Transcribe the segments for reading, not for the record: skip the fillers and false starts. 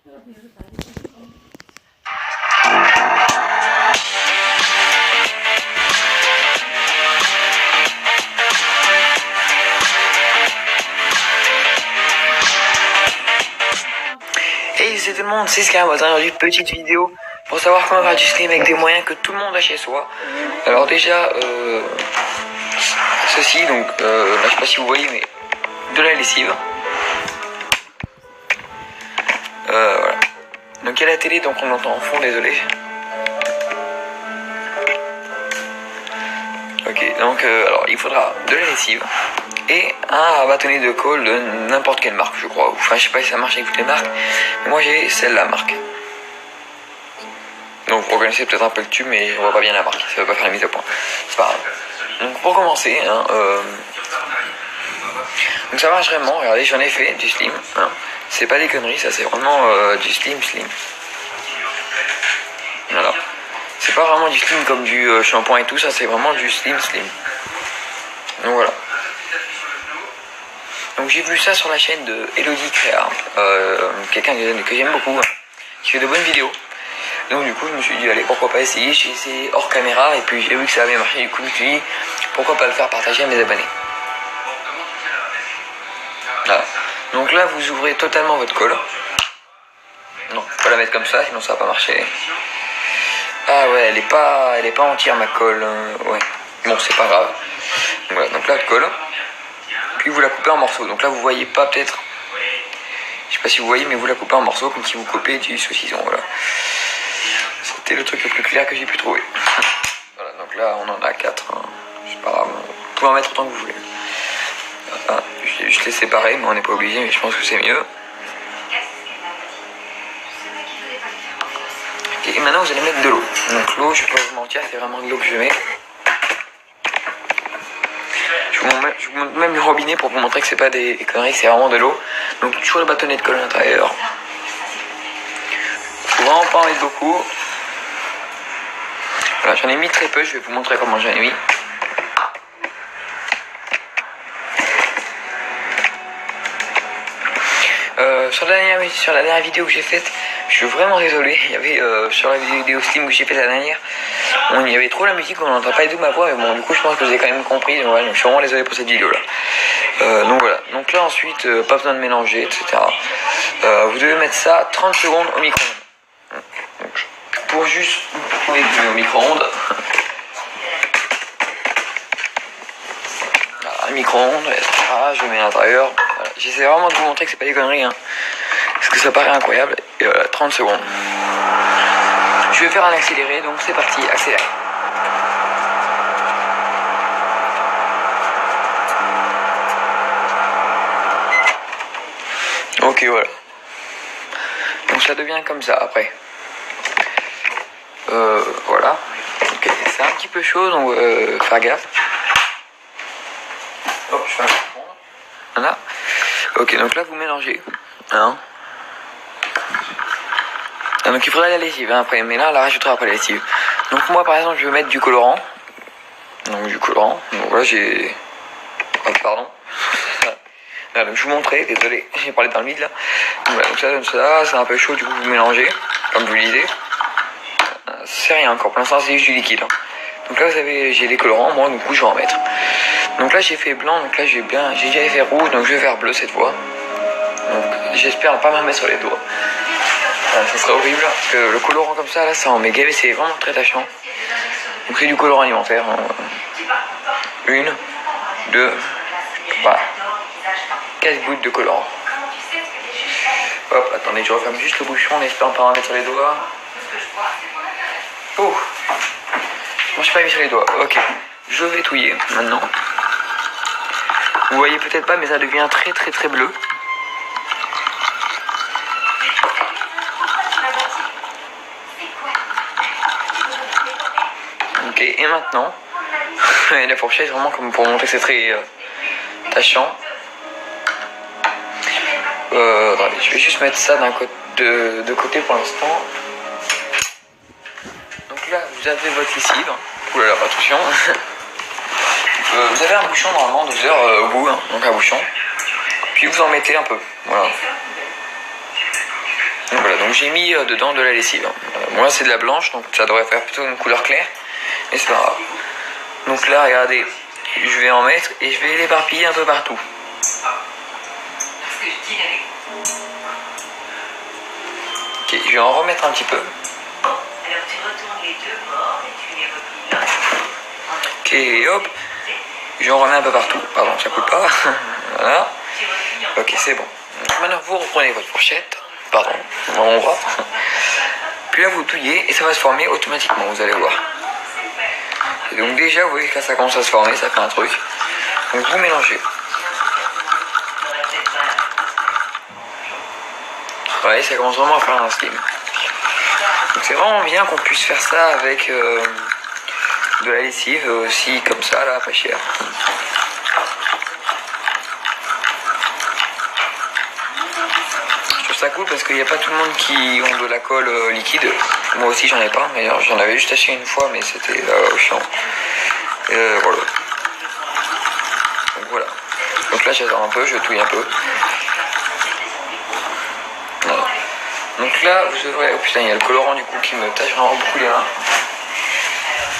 Hey, c'est tout le monde, c'est Scam. Aujourd'hui, petite vidéo pour savoir comment faire du stream avec des moyens que tout le monde a chez soi. Alors déjà, ceci, donc là je sais pas si vous voyez, mais de la lessive. Voilà. Donc il y a la télé, donc on l'entend en fond, désolé. Ok, donc alors il faudra de la lessive et un bâtonnet de colle de n'importe quelle marque, je crois. Enfin, je sais pas si ça marche avec toutes les marques, mais moi j'ai celle-là marque. Donc vous reconnaissez peut-être un peu le tube, mais je vois pas bien la marque, ça veut pas faire la mise au point. C'est pas grave. Donc pour commencer, hein, donc ça marche vraiment, regardez, j'en ai fait du slim. Hein. C'est pas des conneries, ça c'est vraiment du slim. Voilà. C'est pas vraiment du slim comme du shampoing et tout, ça c'est vraiment du slim. Donc voilà. Donc j'ai vu ça sur la chaîne de Elodie Créa, quelqu'un que j'aime beaucoup, hein, qui fait de bonnes vidéos. Donc du coup je me suis dit allez pourquoi pas essayer, j'ai essayé hors caméra et puis j'ai vu que ça avait marché, du coup je me suis dit pourquoi pas le faire partager à mes abonnés. Voilà. Donc là vous ouvrez totalement votre colle. Non, faut la mettre comme ça sinon ça va pas marcher. Ah ouais, elle est pas entière ma colle, ouais. Bon c'est pas grave. Donc voilà, donc là votre colle. Puis vous la coupez en morceaux. Donc là vous voyez pas peut-être. Je sais pas si vous voyez mais vous la coupez en morceaux comme si vous coupez du saucisson, voilà. C'était le truc le plus clair que j'ai pu trouver. Voilà, donc là on en a 4. Hein. C'est pas grave, vous pouvez en mettre autant que vous voulez. Voilà, je vais juste les séparer, mais on n'est pas obligé, mais je pense que c'est mieux. Et maintenant vous allez mettre de l'eau. Donc l'eau, je vais pas vous mentir, c'est vraiment de l'eau que je mets. Je vous montre même le robinet pour vous montrer que c'est pas des conneries, c'est vraiment de l'eau. Donc toujours le bâtonnet de colle à l'intérieur. Faut vraiment pas en mettre beaucoup. Voilà, j'en ai mis très peu, je vais vous montrer comment j'en ai mis. Sur la dernière vidéo que j'ai faite, je suis vraiment désolé. Il y avait sur la vidéo Steam que j'ai faite la dernière, il y avait trop la musique, on n'entend pas du tout ma voix, mais bon, du coup, je pense que vous avez quand même compris. Donc, voilà, donc je suis vraiment désolé pour cette vidéo là. Donc voilà. Donc là, ensuite, pas besoin de mélanger, etc. Vous devez mettre ça 30 secondes au micro-ondes. Donc, pour juste prouver que je mets au micro-ondes. Voilà, le micro-ondes, etc. Je mets à l'intérieur. Voilà. J'essaie vraiment de vous montrer que c'est pas des conneries, hein. Parce que ça paraît incroyable. Et voilà, 30 secondes. Je vais faire un accéléré, donc c'est parti, accéléré. Ok, voilà. Donc ça devient comme ça après. Voilà. Okay. C'est un petit peu chaud, donc faire gaffe. Hop, je fais un peu. Voilà. Ok, donc là vous mélangez. Hein. Donc il faudra la lessive hein, après, mais là on la rajoutera après la lessive. Donc moi par exemple je vais mettre du colorant. Donc du colorant. Donc là j'ai. Oh, pardon. Voilà, donc je vous montrais, désolé, j'ai parlé dans le vide là. Donc, voilà, donc ça donne ça, c'est un peu chaud, du coup vous mélangez, comme vous le disiez. C'est rien encore, pour l'instant c'est juste du liquide. Hein. Donc là j'ai les colorants, moi du coup je vais en mettre. Donc là j'ai fait blanc, donc là j'ai déjà fait rouge, donc je vais faire bleu cette fois. Donc j'espère ne pas me remettre sur les doigts. Ça serait horrible, parce que le colorant comme ça, là ça en met gavé, c'est vraiment très tâchant. Donc c'est du colorant alimentaire. Hein. 1, 2, voilà. 4 gouttes de colorant. Hop, attendez, je referme juste le bouchon en espérant pas en mettre sur les doigts. Oh, je m'en suis pas mis sur les doigts. Ok, je vais touiller maintenant. Vous voyez peut-être pas, mais ça devient très bleu. Ok, et maintenant, la fourchette vraiment comme pour montrer que c'est très tâchant. Attendez, je vais juste mettre ça de côté pour l'instant. Donc là, vous avez votre lessive. Oulala, attention. Vous avez un bouchon normalement, 2 heures au bout, hein, donc un bouchon. Puis vous en mettez un peu. Voilà. Donc voilà, Donc j'ai mis dedans de la lessive. Moi c'est de la blanche, donc ça devrait faire plutôt une couleur claire, mais c'est pas grave. Donc là, regardez, je vais en mettre et je vais l'éparpiller un peu partout. Ok, je vais en remettre un petit peu. Ok, hop. Je en remets un peu partout. Pardon, ça coule pas. Voilà. Ok, c'est bon. Donc maintenant, vous reprenez votre fourchette. Pardon, on voit. Puis là, vous touillez et ça va se former automatiquement, vous allez voir. Et donc déjà, vous voyez que là, ça commence à se former, ça fait un truc. Donc vous mélangez. Ouais, ça commence vraiment à faire un slim. Donc c'est vraiment bien qu'on puisse faire ça avec de la lessive aussi, comme ça, là, pas cher. Je trouve ça cool parce qu'il n'y a pas tout le monde qui ont de la colle liquide. Moi aussi j'en ai pas, mais j'en avais juste acheté une fois, mais c'était au champ. Voilà. Donc voilà. Donc là j'attends un peu, je touille un peu. Voilà. Donc là vous devrez... Oh putain, il y a le colorant du coup qui me tâche vraiment beaucoup les mains.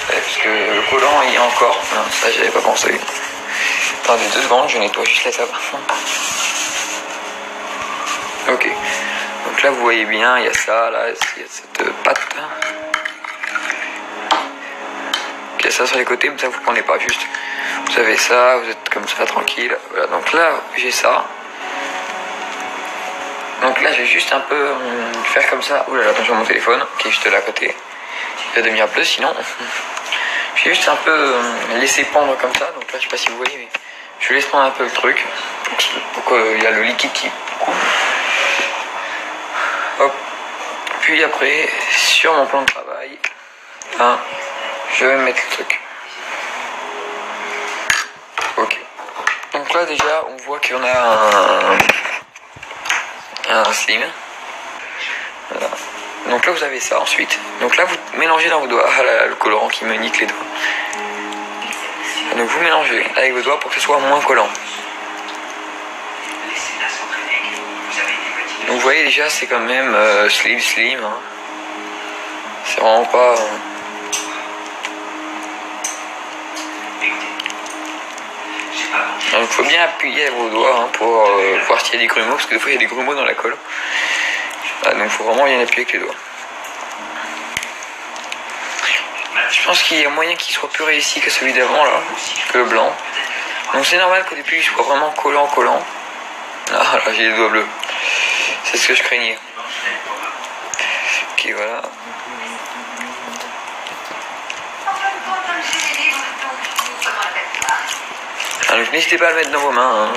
Parce que le colorant il y a encore. Non, ça j'avais pas pensé. Attendez 2 secondes, je nettoie juste la table. Ok. Donc là vous voyez bien, il y a ça, là, il y a cette pâte. Il y a ça sur les côtés, mais ça vous prenez pas juste. Vous avez ça, vous êtes comme ça tranquille. Voilà, donc là j'ai ça. Donc là je vais juste un peu faire comme ça. Ouh là là, attention mon téléphone qui est juste là à côté. Il va devenir bleu sinon. Je vais juste un peu laisser pendre comme ça. Donc là je sais pas si vous voyez, mais je laisse prendre un peu le truc pour qu'il y a le liquide qui coule. Hop. Puis après, sur mon plan de travail, hein, je vais mettre le truc. Ok. Donc là déjà, on voit qu'on a un slim. Voilà. Donc là, vous avez ça ensuite. Donc là, vous mélangez dans vos doigts. Ah là, le colorant qui me nique les doigts. Donc vous mélangez avec vos doigts pour que ce soit moins collant. Donc vous voyez déjà c'est quand même slim hein. C'est vraiment pas donc il faut bien appuyer vos doigts hein, pour voir s'il y a des grumeaux, parce que des fois il y a des grumeaux dans la colle. Donc il faut vraiment bien appuyer avec les doigts. Je pense qu'il y a moyen qu'il soit plus réussi que celui d'avant là, que le blanc. Donc c'est normal qu'au début il soit vraiment collant. Ah là j'ai les doigts bleus. C'est ce que je craignais. Ok, voilà. Alors, n'hésitez pas à le mettre dans vos mains. Hein,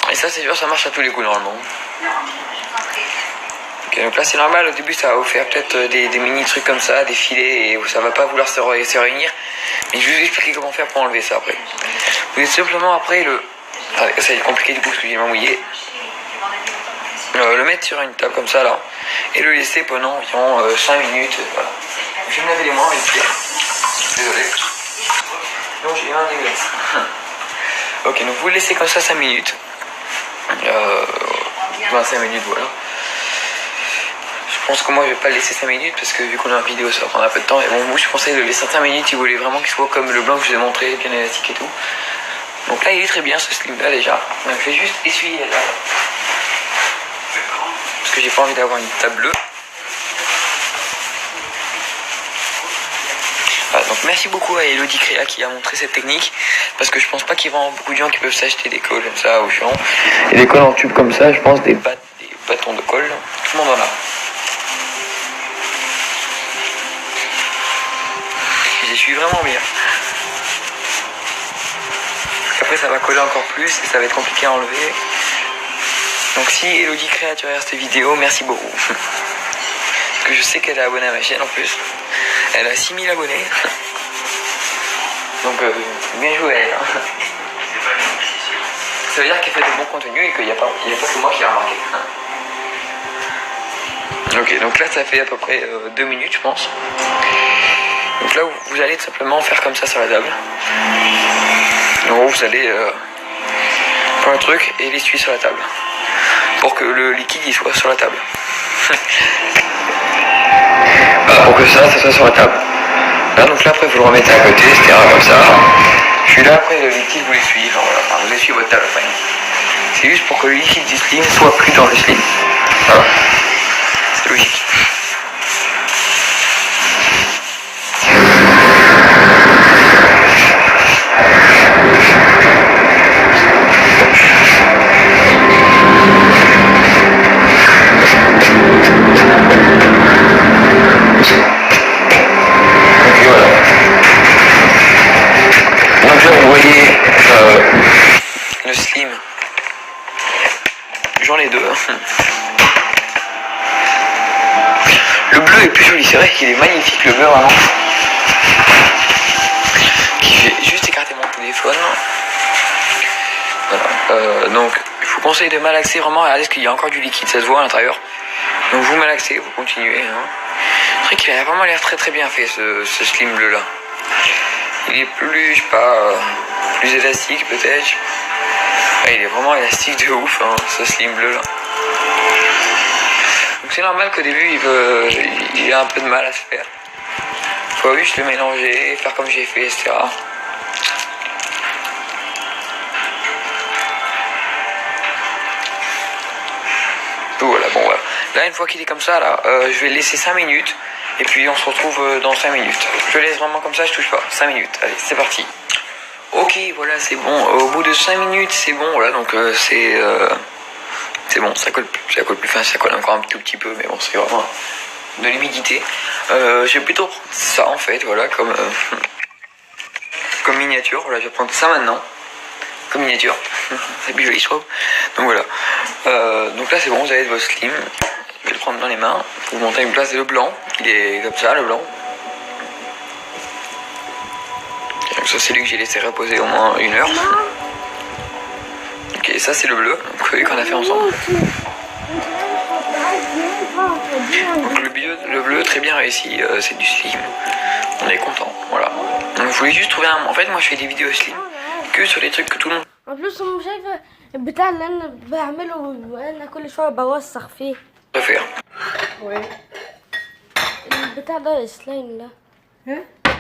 et ça, c'est sûr, ça marche à tous les coups normalement. Ok, donc là, c'est normal. Au début, ça va vous faire peut-être des mini trucs comme ça, des filets, et ça va pas vouloir se réunir. Mais je vais vous expliquer comment faire pour enlever ça après. Vous êtes simplement après le... Ah, ça va être compliqué du coup parce que j'ai mouillé. Le mettre sur une table comme ça là et le laisser pendant environ 5 minutes. Voilà. Je vais me laver les mains avec le pied. Désolé. Non, j'ai un dégueulasse. Ok, donc vous le laissez comme ça 5 minutes. 25 minutes, voilà. Je pense que moi je vais pas le laisser 5 minutes parce que vu qu'on est en vidéo ça va prendre un peu de temps. Et bon, moi je conseille de le laisser 5 minutes si vous voulez vraiment qu'il soit comme le blanc que je vous ai montré, bien élastique et tout. Donc là il est très bien ce slim là déjà. Donc, je vais juste essuyer là. Parce que j'ai pas envie d'avoir une table bleue. Voilà, donc merci beaucoup à Elodie Créa qui a montré cette technique. Parce que je pense pas qu'il y a vraiment beaucoup de gens qui peuvent s'acheter des colles comme ça au champ. Et des colles en tube comme ça, je pense des bâtons de colle. Tout le monde en a. J'y suis vraiment bien. Après ça va coller encore plus et ça va être compliqué à enlever. Donc si Elodie Créa tu regardes cette vidéo, merci beaucoup. Parce que je sais qu'elle est abonnée à ma chaîne en plus. Elle a 6000 abonnés. Donc bien joué elle. Ça veut dire qu'elle fait de bons contenus et qu'il n'y a pas que moi qui l'ai remarqué. Ok, donc là ça fait à peu près 2 minutes je pense. Donc là vous allez tout simplement faire comme ça sur la table. En gros vous allez prendre le truc et l'essuyer sur la table. pour que le liquide il soit sur la table. Voilà, pour que ça soit sur la table. Là, donc là, après, vous le remettez à côté, etc. comme ça. Puis là, après, le liquide, vous l'essuyez. Enfin, vous essuyez votre table après. C'est juste pour que le liquide du slim soit plus dans le slim. Voilà. C'est logique. Le slim, j'en ai deux. Le bleu est plus joli, c'est vrai qu'il est magnifique le bleu vraiment. Je vais juste écarter mon téléphone. Voilà. Donc je vous conseille de malaxer vraiment, regardez parce qu'il y a encore du liquide, ça se voit à l'intérieur. Donc vous malaxez, vous continuez. Hein. C'est vrai qu'il a vraiment l'air très très bien fait ce slim bleu là. Il est plus, je sais pas, plus élastique peut-être. Ouais, il est vraiment élastique de ouf, hein, ce slim bleu là. Donc c'est normal qu'au début il a un peu de mal à se faire. Faut juste le mélanger, faire comme j'ai fait, etc. Donc voilà, bon voilà. Là une fois qu'il est comme ça, là, je vais le laisser 5 minutes. Et puis on se retrouve dans 5 minutes. Je laisse vraiment comme ça, je touche pas. 5 minutes, allez, c'est parti. Ok, voilà, c'est bon. Au bout de 5 minutes, c'est bon. Voilà, donc c'est bon, ça colle plus. Enfin, ça colle encore un tout petit peu, mais bon, c'est vraiment de l'humidité. Je vais plutôt prendre ça en fait, voilà, comme miniature. Voilà, je vais prendre ça maintenant. Comme miniature. C'est plus joli, je trouve. Donc voilà. Donc là, c'est bon, vous avez votre slim. Je vais le prendre dans les mains. Vous montrer une place, c'est le blanc. Il est comme ça, le blanc. Et donc ça, c'est lui que j'ai laissé reposer au moins 1 heure. Ok, ça c'est le bleu. Donc celui qu'on a fait ensemble. Donc le bleu très bien réussi. C'est du slim. On est content. Voilà. Donc je voulais juste trouver un. En fait, moi je fais des vidéos slim que sur les trucs que tout le monde. En plus هم شايفة البتاع اللي انا بعمله وانا كل شوية بوسخ فيه. Faire. Ouais. البتاع ده السلايم ده. ها؟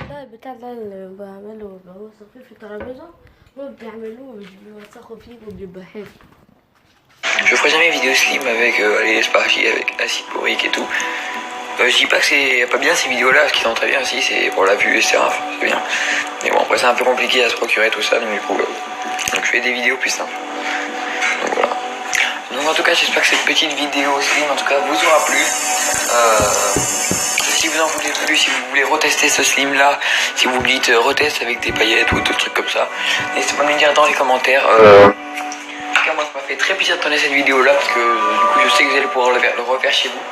ده البتاع ده اللي بعمله بوسخ فيه في الترابيزة. هم بيعملوه مش بيوسخوا فيه وبيبقى حلو. Je ferai jamais vidéo slim avec les spargies, avec acide borique et tout. Je dis pas que c'est pas bien ces vidéos-là, parce qu'ils sont très bien aussi, c'est pour la vue, etc. C'est bien. Mais bon, après c'est un peu compliqué à se procurer tout ça, donc du coup, donc je fais des vidéos plus simples. Donc voilà. Donc en tout cas, j'espère que cette petite vidéo slim, en tout cas, vous aura plu. Si vous en voulez plus, si vous voulez retester ce slim là, si vous dites retest avec des paillettes ou d'autres trucs comme ça, n'hésitez pas à me le dire dans les commentaires. En tout cas, moi ça m'a fait très plaisir de tourner cette vidéo là, parce que du coup je sais que vous allez pouvoir le refaire chez vous.